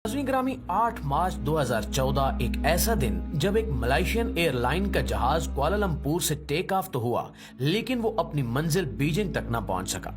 ग्रामी 8 मार्च 2014 एक ऐसा दिन जब एक मलेशियन एयरलाइन का जहाज कुआलालंपुर से टेक ऑफ तो हुआ, लेकिन वो अपनी मंजिल बीजिंग तक न पहुंच सका।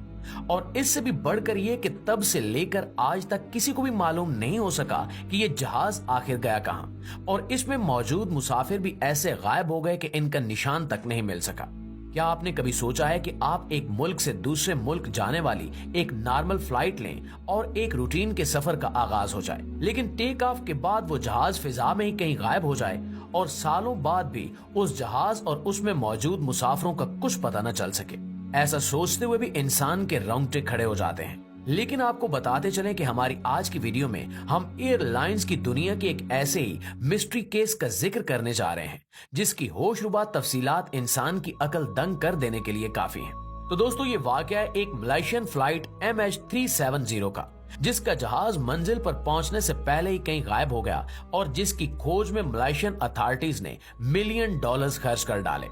और इससे भी बढ़कर ये कि तब से लेकर आज तक किसी को भी मालूम नहीं हो सका कि ये जहाज आखिर गया कहां, और इसमें मौजूद मुसाफिर भी ऐसे गायब हो गए कि इनका निशान तक नहीं मिल सका। क्या आपने कभी सोचा है कि आप एक मुल्क से दूसरे मुल्क जाने वाली एक नॉर्मल फ्लाइट लें और एक रूटीन के सफर का आगाज हो जाए, लेकिन टेक ऑफ के बाद वो जहाज फिजा में ही कहीं गायब हो जाए और सालों बाद भी उस जहाज और उसमें मौजूद मुसाफिरों का कुछ पता न चल सके। ऐसा सोचते हुए भी इंसान के रोंगटे खड़े हो जाते हैं। लेकिन आपको बताते चलें कि हमारी आज की वीडियो में हम एयरलाइंस की दुनिया के एक ऐसे ही मिस्ट्री केस का जिक्र करने जा रहे हैं जिसकी होशरुबा तफसीलात इंसान की अकल दंग कर देने के लिए काफी हैं। तो दोस्तों, ये वाकया है एक मलेशियन फ्लाइट MH370 का, जिसका जहाज मंजिल पर पहुंचने से पहले ही कहीं गायब हो गया और जिसकी खोज में मलेशियन अथॉरिटीज ने $1 मिलियन खर्च कर डाले।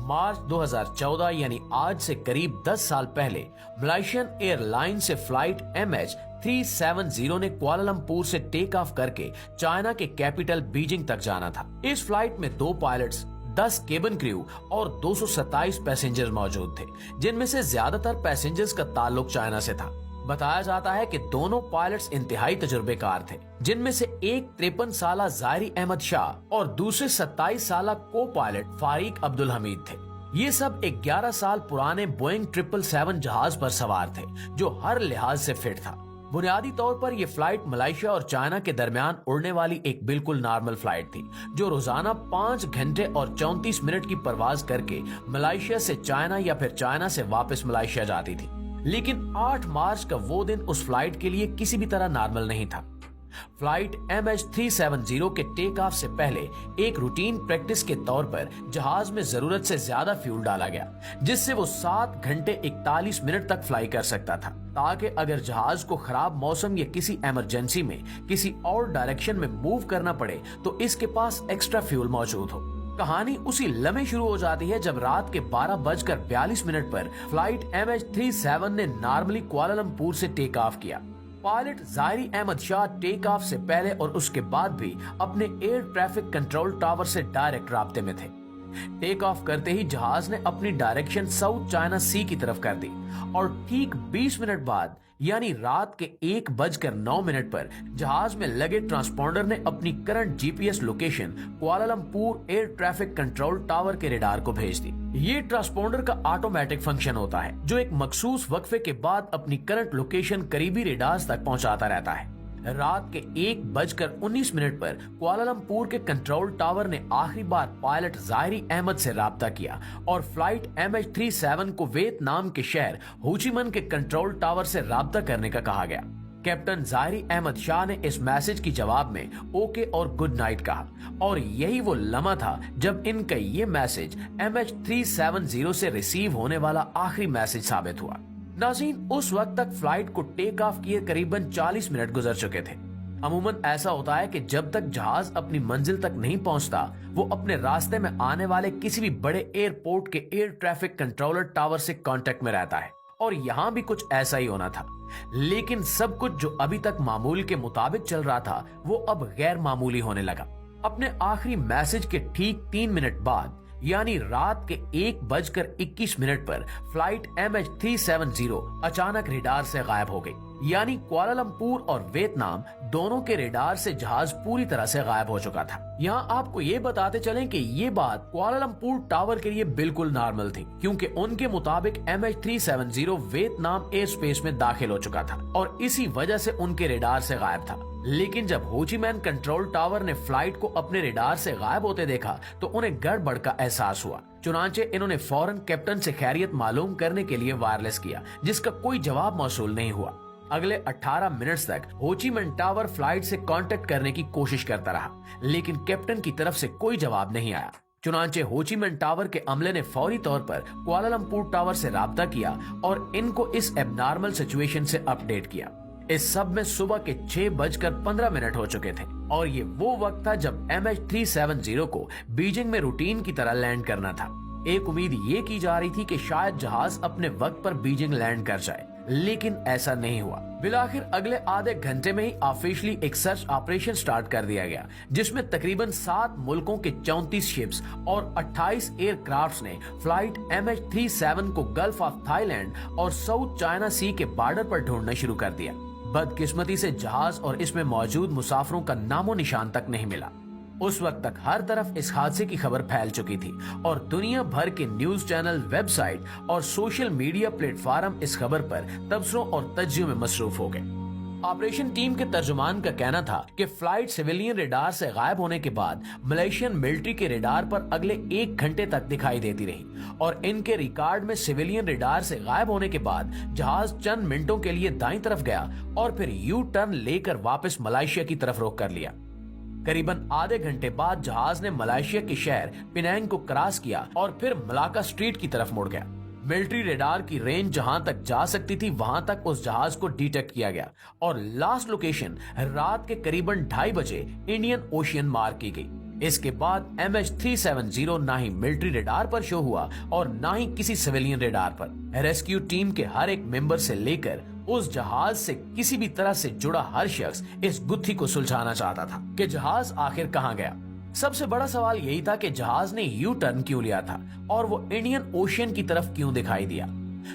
मार्च 2014 यानी आज से करीब 10 साल पहले मलेशियन एयरलाइन से फ्लाइट MH370 ने कुआलालंपुर से टेक ऑफ करके चाइना के कैपिटल बीजिंग तक जाना था। इस फ्लाइट में 2 पायलट्स, 10 केबिन क्रू और 227 पैसेंजर्स मौजूद थे, जिनमें से ज्यादातर पैसेंजर्स का ताल्लुक चाइना से था। बताया जाता है कि दोनों पायलट्स इंतहाई तजुर्बेकार थे, जिनमें से एक 53 साला जायरी अहमद शाह और दूसरे 27 साला को पायलट फारिक अब्दुल हमीद थे। ये सब 11 साल पुराने बोइंग 777 जहाज पर सवार थे, जो हर लिहाज से फिट था। बुनियादी तौर पर यह फ्लाइट मलेशिया और चाइना के दरमियान उड़ने वाली एक बिल्कुल नॉर्मल फ्लाइट थी, जो रोजाना 5 घंटे और 34 मिनट की परवाज करके मलेशिया से चाइना या फिर चाइना से वापस मलेशिया जाती थी। लेकिन 8 मार्च का वो दिन उस फ्लाइट के लिए किसी भी तरह नॉर्मल नहीं था। फ्लाइट MH370 के टेक ऑफ से पहले एक रूटीन प्रैक्टिस के तौर पर जहाज में जरूरत से ज्यादा फ्यूल डाला गया, जिससे वो 7 घंटे 41 मिनट तक फ्लाई कर सकता था, ताकि अगर जहाज को खराब मौसम या किसी इमरजेंसी में किसी और डायरेक्शन में मूव करना पड़े तो इसके पास एक्स्ट्रा फ्यूल मौजूद हो। कहानी उसी लम्हे शुरू हो जाती है जब रात के 12:42 पर फ्लाइट MH370 ने नॉर्मली कुआलालंपुर से टेक ऑफ किया। Pilot Zaharie Ahmad Shah take off से पहले और उसके बाद भी अपने एयर ट्रैफिक कंट्रोल टावर से डायरेक्ट राब्ते में थे। टेक ऑफ करते ही जहाज ने अपनी डायरेक्शन साउथ चाइना सी की तरफ कर दी और ठीक 20 मिनट बाद यानी रात के 1:09 पर जहाज में लगे ट्रांसपोंडर ने अपनी current GPS location Kuala Lumpur air traffic control tower के रेडार को भेज दी। ये ट्रांसपोंडर का ऑटोमेटिक फंक्शन होता है, जो एक मखसूस वक्फे के बाद अपनी करंट लोकेशन करीबी रेडार्स तक पहुंचाता रहता है। रात के 1:19 पर कुआलालंपुर के कंट्रोल टावर ने आखिरी बार पायलट जायरी अहमद से राब्ता किया और फ्लाइट MH370 को वियतनाम के शहर होचिमिन के कंट्रोल टावर से राब्ता करने का कहा गया। कैप्टन जायरी अहमद शाह ने इस मैसेज की जवाब में ओके और गुड नाइट कहा, और यही वो लम्हा था जब इनका ये मैसेज MH370 से रिसीव होने वाला आखिरी मैसेज साबित हुआ। नाज़रीन, उस वक्त तक फ्लाइट को टेक ऑफ किए करीबन 40 मिनट गुजर चुके थे। अमूमन ऐसा होता है कि जब तक जहाज अपनी मंजिल तक नहीं पहुंचता, वो अपने रास्ते में आने वाले किसी भी बड़े एयरपोर्ट के एयर ट्रैफिक कंट्रोलर टावर से कांटेक्ट में रहता है, और यहाँ भी कुछ ऐसा ही होना था। लेकिन सब कुछ जो अभी तक मामूल के मुताबिक चल रहा था, वो अब गैर मामूली होने लगा। अपने आखिरी मैसेज के ठीक 3 मिनट बाद यानी रात के 1:21 पर फ्लाइट MH370 अचानक रेडार से गायब हो गई। यानी कुआलालंपुर और वियतनाम दोनों के रेडार से जहाज पूरी तरह से गायब हो चुका था। यहाँ आपको ये बताते चलें कि ये बात कुआलालंपुर टावर के लिए बिल्कुल नॉर्मल थी, क्योंकि उनके मुताबिक MH370 वियतनाम एयर स्पेस में दाखिल हो चुका था और इसी वजह से उनके रेडार से गायब था। लेकिन जब होचिमिन कंट्रोल टावर ने फ्लाइट को अपने रेडार से गायब होते देखा तो उन्हें गड़बड़ का एहसास हुआ। चुनांचे इन्होंने फौरन कैप्टन से खैरियत मालूम करने के लिए वायरलेस किया, जिसका कोई जवाब मौसूल नहीं हुआ। अगले 18 मिनट्स तक होचिमिन टावर फ्लाइट से कांटेक्ट करने की कोशिश करता रहा, लेकिन कैप्टन की तरफ से कोई जवाब नहीं आया। चुनांचे होचिमिन टावर के अमले ने फौरी तौर पर कुआलालंपुर टावर से राब्ता किया और इनको इस एबनॉर्मल सिचुएशन से अपडेट किया। इस सब में सुबह के 6:15 हो चुके थे और ये वो वक्त था जब MH370 को बीजिंग में रूटीन की तरह लैंड करना था। एक उम्मीद ये की जा रही थी कि शायद जहाज अपने वक्त पर बीजिंग लैंड कर जाए, लेकिन ऐसा नहीं हुआ। बिलाखिर अगले आधे घंटे में ही ऑफिशियली एक सर्च ऑपरेशन स्टार्ट कर दिया गया, जिसमें तकरीबन 7 मुल्कों के 34 शिप्स और 28 एयरक्राफ्ट्स ने फ्लाइट MH370 को गल्फ ऑफ थाईलैंड और साउथ चाइना सी के बॉर्डर पर ढूंढना शुरू कर दिया। बदकिस्मती से जहाज और इसमें मौजूद मुसाफिरों का नामो निशान तक नहीं मिला। उस वक्त तक हर तरफ इस हादसे की खबर फैल चुकी थी और दुनिया भर के न्यूज चैनल, वेबसाइट और सोशल मीडिया प्लेटफॉर्म इस खबर पर तबसरों और तज्जियों में मसरूफ हो गए। ऑपरेशन टीम के तर्जुमान का कहना था कि फ्लाइट सिविलियन रेडार से गायब होने के बाद मलेशियन मिलिट्री के रेडार पर अगले 1 घंटे तक दिखाई देती रही और इनके रिकॉर्ड में सिविलियन रेडार से गायब होने के बाद जहाज चंद मिनटों के लिए दाईं तरफ गया और फिर यू टर्न लेकर वापस मलेशिया की तरफ रुख कर लिया। करीबन आधे घंटे बाद जहाज ने मलेशिया के शहर पिनांग को क्रॉस किया और फिर मलाका स्ट्रीट की तरफ मुड़ गया। मिलिट्री रेडार की रेंज जहां तक जा सकती थी वहां तक उस जहाज को डिटेक्ट किया गया और लास्ट लोकेशन रात के करीबन 2:30 बजे इंडियन ओशियन मार्क की गई। इसके बाद MH370 ना ही मिलिट्री रेडार पर शो हुआ और ना ही किसी सिविलियन रेडार पर। रेस्क्यू टीम के हर एक मेंबर से लेकर उस जहाज से किसी भी तरह से जुड़ा हर शख्स इस गुत्थी को सुलझाना चाहता था कि जहाज आखिर कहां गया। सबसे बड़ा सवाल यही था कि जहाज ने यू टर्न क्यों लिया था और वो इंडियन ओशियन की तरफ क्यों दिखाई दिया।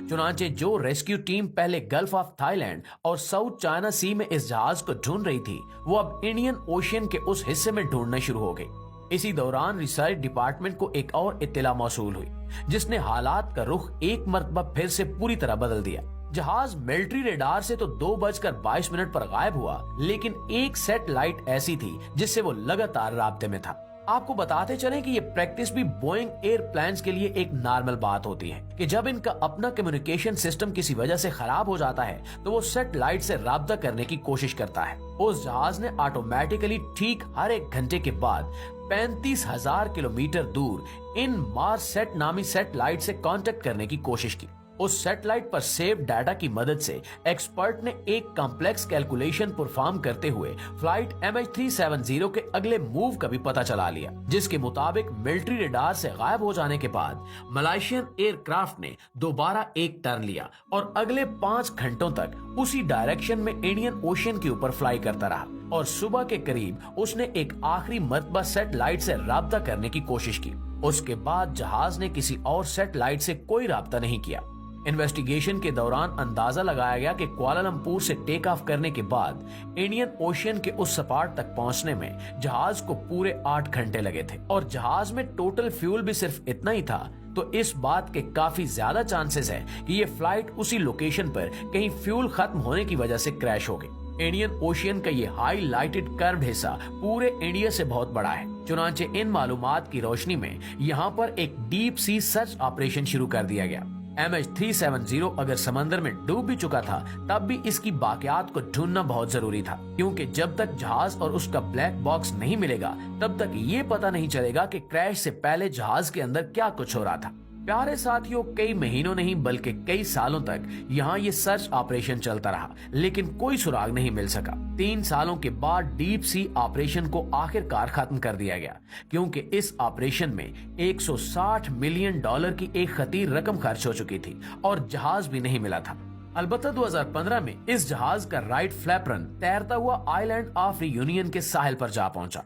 चुनांचे जो रेस्क्यू टीम पहले गल्फ ऑफ थाईलैंड और साउथ चाइना सी में इस जहाज को ढूंढ रही थी, वो अब इंडियन ओशियन के उस हिस्से में ढूंढना शुरू हो गई। इसी दौरान रिसर्च डिपार्टमेंट को एक और इत्तला मौसूल हुई, जिसने हालात का रुख एक मरतबा फिर से पूरी तरह बदल दिया। जहाज मिलिट्री रेडार से तो 2:22 पर गायब हुआ, लेकिन एक सेट लाइट ऐसी थी जिससे वो लगातार राब्ते में था। आपको बताते चलें कि ये प्रैक्टिस भी बोइंग एयरप्लेन्स के लिए एक नॉर्मल बात होती है कि जब इनका अपना कम्युनिकेशन सिस्टम किसी वजह से खराब हो जाता है तो वो सेट लाइट से राब्ता करने की कोशिश करता है। उस जहाज ने ऑटोमेटिकली ठीक हर 1 घंटे के बाद 35,000 किलोमीटर दूर इन मार्स सेट नामी सेट लाइट से कांटेक्ट करने की कोशिश की। उस सैटेलाइट पर सेव डाटा की मदद से एक्सपर्ट ने एक कॉम्प्लेक्स कैलकुलेशन परफॉर्म करते हुए फ्लाइट MH370 के अगले मूव का भी पता चला लिया, जिसके मुताबिक मिलिट्री रेडार से गायब हो जाने के बाद मलेशियन एयरक्राफ्ट ने दोबारा एक टर्न लिया और अगले 5 घंटों तक उसी डायरेक्शन में इंडियन ओशियन के ऊपर फ्लाई करता रहा और सुबह के करीब उसने एक आखिरी मर्तबा सैटेलाइट से राब्ता करने की कोशिश की। उसके बाद जहाज ने किसी और सैटेलाइट से कोई राब्ता नहीं किया। इन्वेस्टिगेशन के दौरान अंदाजा लगाया गया कि कुआलालंपुर से टेक ऑफ करने के बाद इंडियन ओशियन के उस सपाट तक पहुंचने में जहाज को पूरे 8 घंटे लगे थे और जहाज में टोटल फ्यूल भी सिर्फ इतना ही था, तो इस बात के काफी ज्यादा चांसेस है कि ये फ्लाइट उसी लोकेशन पर कहीं फ्यूल खत्म होने की वजह से क्रैश हो गई। इंडियन ओशियन का ये हाईलाइटेड कर्व्ड हिस्सा पूरे इंडिया से बहुत बड़ा है। चुनांचे इन मालूमात की रोशनी में यहाँ पर एक डीप सी सर्च ऑपरेशन शुरू कर दिया गया। MH370 अगर समंदर में डूब भी चुका था तब भी इसकी बाकियात को ढूंढना बहुत जरूरी था, क्योंकि जब तक जहाज और उसका ब्लैक बॉक्स नहीं मिलेगा तब तक ये पता नहीं चलेगा कि क्रैश से पहले जहाज के अंदर क्या कुछ हो रहा था। प्यारे साथियों, कई महीनों नहीं बल्कि कई सालों तक यहाँ ये सर्च ऑपरेशन चलता रहा, लेकिन कोई सुराग नहीं मिल सका। 3 सालों के बाद डीप सी ऑपरेशन को आखिरकार खत्म कर दिया गया, क्योंकि इस ऑपरेशन में $160 मिलियन की एक खतीर रकम खर्च हो चुकी थी और जहाज भी नहीं मिला था। अलबत्ता 2015 में इस जहाज का राइट फ्लैपरन तैरता हुआ आइलैंड ऑफ रियूनियन के साहिल पर जा पहुंचा।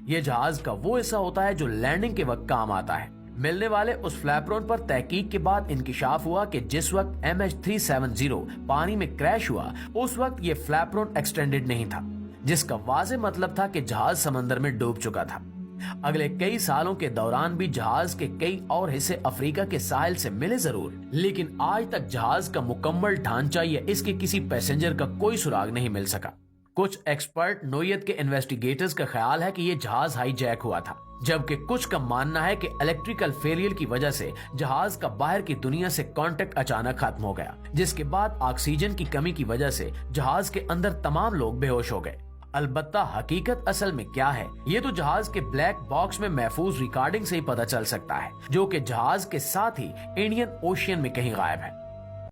ये जहाज का वो हिस्सा होता है जो लैंडिंग के वक्त काम आता है। मिलने वाले उस फ्लैपरोन पर तहकीक के बाद इंकिशाफ हुआ कि जिस वक्त MH370 पानी में क्रैश हुआ उस वक्त ये फ्लैपरोन एक्सटेंडेड नहीं था, जिसका वाज़ेह मतलब था कि जहाज समंदर में डूब चुका था। अगले कई सालों के दौरान भी जहाज के कई और हिस्से अफ्रीका के साहिल से मिले जरूर, लेकिन आज तक जहाज का मुकम्मल ढांचा या इसके किसी पैसेंजर का कोई सुराग नहीं मिल सका। कुछ एक्सपर्ट नोयत के इन्वेस्टिगेटर्स का ख्याल है कि यह जहाज हाईजैक हुआ था, जबकि कुछ का मानना है कि इलेक्ट्रिकल फेलियर की वजह से जहाज का बाहर की दुनिया से कांटेक्ट अचानक खत्म हो गया, जिसके बाद ऑक्सीजन की कमी की वजह से जहाज के अंदर तमाम लोग बेहोश हो गए। अलबत्ता हकीकत असल में क्या है ये तो जहाज के ब्लैक बॉक्स में महफूज रिकॉर्डिंग से ही पता चल सकता है, जो कि जहाज के साथ ही इंडियन ओशियन में कहीं गायब है।